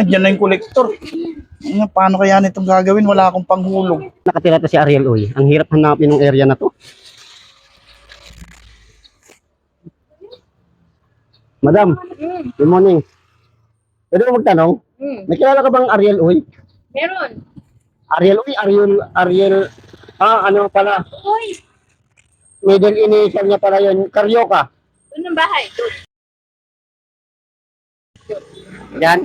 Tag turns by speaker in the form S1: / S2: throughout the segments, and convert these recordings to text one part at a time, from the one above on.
S1: Diyan na yung kolektor. Paano kaya nitong gagawin? Wala akong panghulog.
S2: Nakatira to si Ariel Uy. Ang hirap hanapin ng area na to. Madam, good morning. Pwede mo magtanong? May kilala ka bang Ariel Uy?
S3: Meron.
S2: Ariel Uy, Ariel, ano pala?
S3: Uy,
S2: Middle initial niya pala yun, Carioca.
S3: doon ang bahay. Doon.
S2: Yan.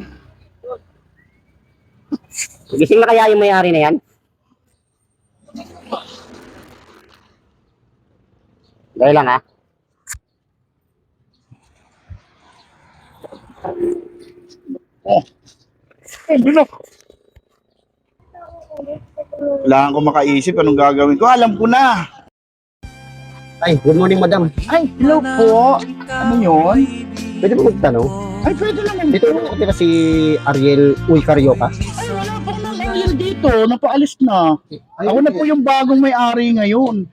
S2: Gising na kaya yung may-ari na yan? Dahil lang ha.
S1: Bilok. Kailangan ko makaisip anong gagawin ko. Alam ko na.
S2: Ay, good morning madam.
S1: Ay, hello po. Ano yun?
S2: Pwede mo magtanong?
S1: Ay, pwede naman.
S2: Dito mo nakatira si Ariel Uy Carioca.
S1: Ay, wala pa akong Ariel dito. Napaalis na. Ako na po yung bagong may-ari ngayon.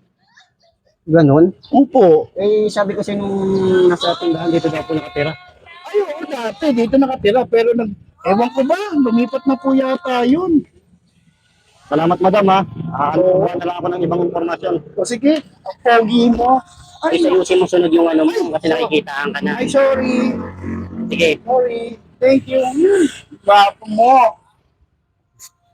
S2: Ganon?
S1: Opo.
S2: Eh, sabi kasi nung nasa tindahan dito daw po nakatira.
S1: Ay, oo, dati dito nakatira. Pero ewan ko ba, lumipat na po yata yun.
S2: Salamat madam ha. Ano na lang ako ng ibang impormasyon.
S1: O sige, ang pogi mo.
S2: Ay, sayusin mo sunod yung ano mo kasi nakikitaan ka na.
S1: Ay, sorry.
S2: Sige.
S1: Sorry. Thank you. Bapo mo.